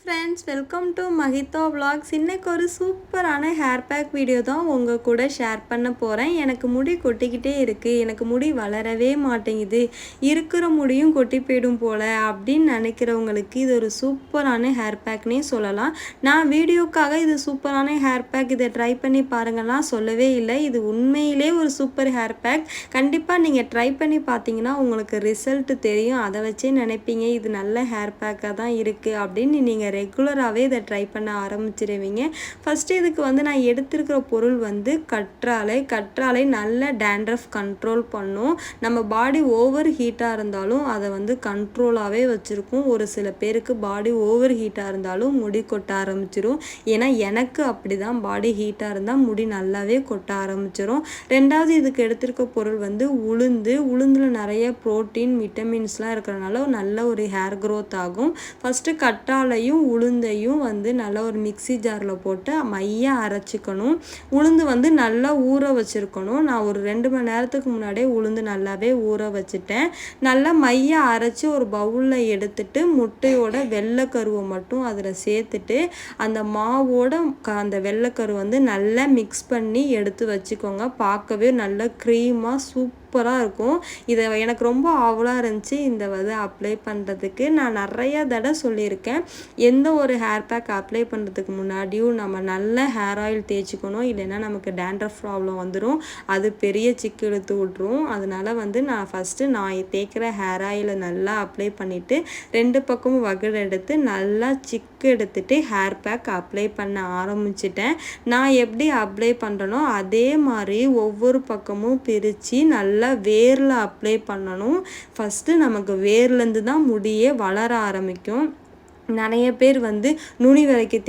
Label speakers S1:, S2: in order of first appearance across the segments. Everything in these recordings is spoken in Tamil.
S1: Friends, welcome to Mahitha vlogs. இன்னைக்கு ஒரு சூப்பரான ஹேர் பேக் வீடியோ தான் உங்கள் கூட ஷேர் பண்ண போகிறேன். எனக்கு முடி கொட்டிக்கிட்டே இருக்குது, எனக்கு முடி வளரவே மாட்டேங்குது, இருக்கிற முடியும் கொட்டி போயிடும் போல் அப்படின்னு நினைக்கிறவங்களுக்கு இது ஒரு சூப்பரான ஹேர் பேக்னே சொல்லலாம். நான் வீடியோக்காக இது சூப்பரான ஹேர் பேக், இதை ட்ரை பண்ணி பாருங்கலாம் சொல்லவே இல்லை. இது உண்மையிலே ஒரு சூப்பர் ஹேர் பேக். கண்டிப்பாக நீங்கள் ட்ரை பண்ணி பார்த்தீங்கன்னா உங்களுக்கு ரிசல்ட் தெரியும். அதை வச்சே நினைப்பீங்க இது நல்ல ஹேர் பேக்காக தான் இருக்குது அப்படின்னு. நீங்கள் ரெகுலராகவே இதை ட்ரை பண்ண ஆரம்பிச்சிடுவீங்க. ஃபஸ்ட்டு இதுக்கு நான் எடுத்திருக்கிற பொருள் கற்றாழை நல்ல டேண்ட்ரஃப் கண்ட்ரோல் பண்ணும். நம்ம பாடி ஓவர் ஹீட்டாக இருந்தாலும் அதை கண்ட்ரோலாகவே வச்சுருக்கும். ஒரு சில பேருக்கு பாடி ஓவர் ஹீட்டாக இருந்தாலும் முடி கொட்ட ஆரம்பிச்சிடும். ஏன்னா எனக்கு அப்படி தான், பாடி ஹீட்டாக இருந்தால் முடி நல்லாவே கொட்ட ஆரம்பிச்சிடும். ரெண்டாவது இதுக்கு எடுத்திருக்க பொருள் உளுந்தில் நிறைய ப்ரோட்டீன் விட்டமின்ஸ்லாம் இருக்கிறனால நல்ல ஒரு ஹேர் க்ரோத் ஆகும். ஃபஸ்ட்டு கற்றாழையும் உளுந்தையும் நல்லா ஒரு மிக்சி ஜாரில் போட்டு மையாக அரைச்சிக்கணும். உளுந்து நல்லா ஊற வச்சுருக்கணும். நான் ஒரு 2 மணி நேரத்துக்கு முன்னாடியே உளுந்து நல்லாவே ஊற வச்சுட்டேன். நல்லா மையாக அரைச்சி ஒரு பவுலில் எடுத்துட்டு முட்டையோட வெள்ளைக்கருவை மட்டும் அதில் சேர்த்துட்டு அந்த மாவோட அந்த வெள்ளைக்கரு நல்லா மிக்ஸ் பண்ணி எடுத்து வச்சுக்கோங்க. பார்க்கவே நல்ல க்ரீமாக சூப்பராக இருக்கும். இதை எனக்கு ரொம்ப ஆவலாக இருந்துச்சு இந்த அப்ளை பண்ணுறதுக்கு. நான் நிறைய தடவை சொல்லியிருக்கேன், எந்த ஒரு ஹேர் பேக் அப்ளை பண்ணுறதுக்கு முன்னாடியும் நம்ம நல்ல ஹேர் ஆயில் தேய்ச்சிக்கணும். இல்லைன்னா நமக்கு டேண்ட்ரஃப் ப்ராப்ளம் வந்துடும், அது பெரிய சிக்கு இழுத்து விட்ரும். அதனால நான் ஃபஸ்ட்டு தேய்க்கிற ஹேர் ஆயிலை நல்லா அப்ளை பண்ணிவிட்டு 2 பக்கமும் வகுடு எடுத்து நல்லா சிக்கு எடுத்துகிட்டு ஹேர் பேக் அப்ளை பண்ண ஆரம்பிச்சிட்டேன். நான் எப்படி அப்ளை பண்ணுறனோ அதே மாதிரி ஒவ்வொரு பக்கமும் பிரித்து நல்லா வேரில் அப்ளை பண்ணணும். ஃபஸ்ட்டு நமக்கு வேர்லேருந்து தான் முடியே வளர ஆரம்பிக்கும். நிறைய பேர் நுனி வரைக்கும்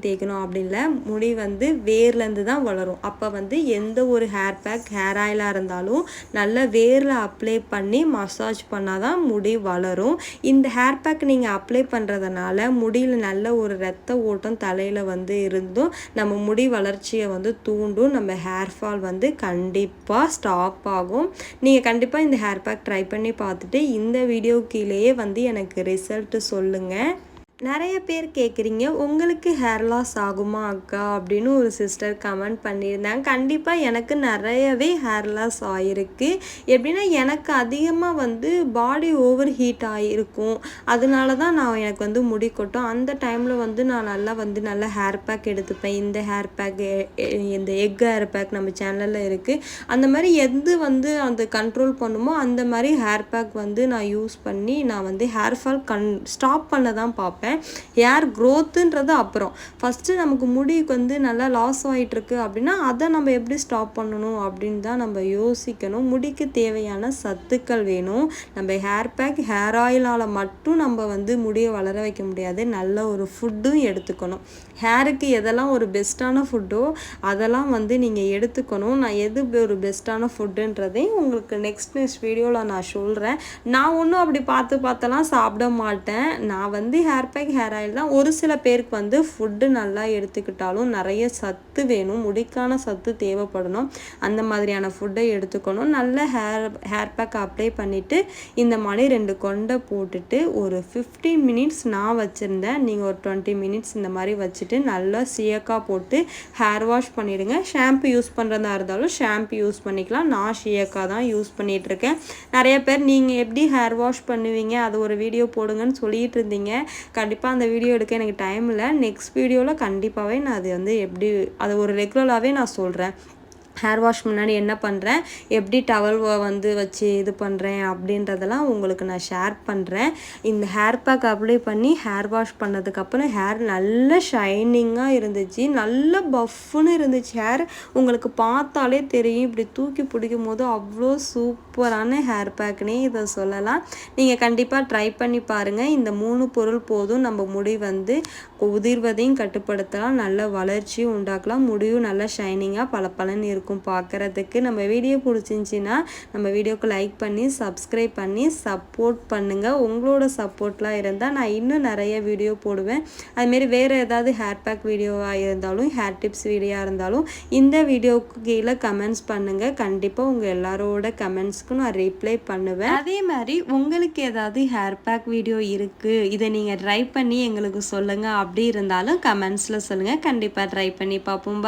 S1: தேய்க்கணும் அப்படி இல்லை, முடி வேர்லேருந்து தான் வளரும். அப்போ எந்த ஒரு ஹேர் பேக் ஹேர் ஆயிலாக இருந்தாலும் நல்லா வேரில் அப்ளை பண்ணி மசாஜ் பண்ணால் தான் முடி வளரும். இந்த ஹேர் பேக் நீங்கள் அப்ளை பண்ணுறதுனால முடியில் நல்ல ஒரு ரத்த ஓட்டம் தலையில் இருந்தும் நம்ம முடி வளர்ச்சியை தூண்டும். நம்ம ஹேர் ஃபால் கண்டிப்பாக ஸ்டாப் ஆகும். நீங்கள் கண்டிப்பாக இந்த ஹேர் பேக் ட்ரை பண்ணி பார்த்துட்டு இந்த வீடியோ கீழேயே எனக்கு ரிசல்ட் சொல்லுங்கள். நிறைய பேர் கேட்குறீங்க, உங்களுக்கு ஹேர் லாஸ் ஆகுமா அக்கா அப்படின்னு ஒரு சிஸ்டர் கமெண்ட் பண்ணியிருந்தாங்க. கண்டிப்பாக எனக்கு நிறையவே ஹேர் லாஸ் ஆகிருக்கு. எப்படின்னா எனக்கு அதிகமாக பாடி ஓவர் ஹீட் ஆகிருக்கும். அதனால தான் எனக்கு முடி கொட்டும். அந்த டைமில் நான் நல்லா ஹேர் பேக் எடுத்துப்பேன். இந்த ஹேர் பேக், இந்த எக் ஹேர் பேக் நம்ம சேனலில் இருக்குது. அந்த மாதிரி எது அந்த கண்ட்ரோல் பண்ணுமோ அந்த மாதிரி ஹேர் பேக் நான் யூஸ் பண்ணி நான் ஹேர் ஃபால் ஸ்டாப் பண்ண தான் பார்ப்பேன். ஹேர் க்ரோத்துன்றது அப்புறம். ஃபஸ்ட்டு நமக்கு முடி நல்லா லாஸ் ஆகிட்டுருக்கு அப்படின்னா அதை நம்ம எப்படி ஸ்டாப் பண்ணணும் அப்படின்னு தான் நம்ம யோசிக்கணும். முடிக்கு தேவையான சத்துக்கள் வேணும். நம்ம ஹேர் பேக் ஹேர் ஆயிலால் மட்டும் நம்ம முடியை வளர வைக்க முடியாது. நல்ல ஒரு ஃபுட்டும் எடுத்துக்கணும். ஹேருக்கு எதெல்லாம் ஒரு பெஸ்ட்டான ஃபுட்டோ அதெல்லாம் நீங்கள் எடுத்துக்கணும். நான் எது ஒரு பெஸ்ட்டான ஃபுட்டுன்றதையும் உங்களுக்கு நெக்ஸ்ட் வீடியோவில் நான் சொல்கிறேன். நான் ஒன்றும் அப்படி பார்த்தெல்லாம் சாப்பிட மாட்டேன். நான் ஹேர் பேக் ஹேர் ஆயில் தான். ஒரு சில பேருக்கு ஃபுட்டு நல்லா எடுத்துக்கிட்டாலும் நிறைய சத்து வேணும், முடிக்கான சத்து தேவைப்படணும். அந்த மாதிரியான ஃபுட்டை எடுத்துக்கணும். நல்ல ஹேர் பேக் அப்ளை பண்ணிவிட்டு இந்த மாதிரி 2 கொண்டை போட்டுட்டு ஒரு 15 மினிட்ஸ் நான் வச்சுருந்தேன். நீங்கள் ஒரு 20 மினிட்ஸ் இந்த மாதிரி வச்சுட்டு நல்லா சீயக்காய் போட்டு ஹேர் வாஷ் பண்ணிவிடுங்க. ஷாம்பு யூஸ் பண்ணுறதா இருந்தாலும் ஷாம்பு யூஸ் பண்ணிக்கலாம். நான் சீயக்காய் தான் யூஸ் பண்ணிகிட்ருக்கேன். நிறைய பேர் நீங்கள் எப்படி ஹேர் வாஷ் பண்ணுவீங்க அது ஒரு வீடியோ போடுங்கன்னு சொல்லிகிட்டு இருந்தீங்க. கண்டிப்பாக அந்த வீடியோ எடுக்க எனக்கு டைம் இல்லை. நெக்ஸ்ட் வீடியோவில் கண்டிப்பாகவே நான் அது எப்படி அதை ஒரு ரெகுலராகவே நான் சொல்கிறேன். ஹேர் வாஷ் முன்னாடி என்ன பண்ணுறேன், எப்படி டவல் வச்சு இது பண்ணுறேன் அப்படின்றதெல்லாம் உங்களுக்கு நான் ஷேர் பண்ணுறேன். இந்த ஹேர் பேக் அப்ளை பண்ணி ஹேர் வாஷ் பண்ணதுக்கப்புறம் ஹேர் நல்ல ஷைனிங்காக இருந்துச்சு, நல்ல பஃப்னு இருந்துச்சு ஹேர். உங்களுக்கு பார்த்தாலே தெரியும். இப்படி தூக்கி பிடிக்கும் போது அவ்வளோ சூப்பரான ஹேர் பேக்னே இதை சொல்லலாம். நீங்கள் கண்டிப்பாக ட்ரை பண்ணி பாருங்கள். இந்த 3 பொருள் போதும். நம்ம முடி உதிர்வதையும் கட்டுப்படுத்தலாம், நல்ல வளர்ச்சியும் உண்டாக்கலாம், முடியும் நல்ல ஷைனிங்காக பளபளன்னு இருக்கும். இருக்கும் பார்க்குறதுக்கு. நம்ம வீடியோ பிடிச்சிருந்துச்சின்னா நம்ம வீடியோக்கு லைக் பண்ணி சப்ஸ்கிரைப் பண்ணி சப்போர்ட் பண்ணுங்கள். உங்களோட சப்போர்ட்லாம் இருந்தால் நான் இன்னும் நிறைய வீடியோ போடுவேன். அதுமாரி வேறு ஏதாவது ஹேர் பேக் வீடியோவாக இருந்தாலும் ஹேர் டிப்ஸ் வீடியோவாக இருந்தாலும் இந்த வீடியோவுக்கு கீழே கமெண்ட்ஸ் பண்ணுங்கள். கண்டிப்பாக உங்கள் எல்லாரோட கமெண்ட்ஸ்க்கும் நான் ரிப்ளை பண்ணுவேன். அதே மாதிரி உங்களுக்கு ஏதாவது ஹேர் பேக் வீடியோ இருக்குது, இதை நீங்கள் ட்ரை பண்ணி எங்களுக்கு சொல்லுங்கள் அப்படி இருந்தாலும் கமெண்ட்ஸில் சொல்லுங்கள். கண்டிப்பாக ட்ரை பண்ணி பார்ப்போம்.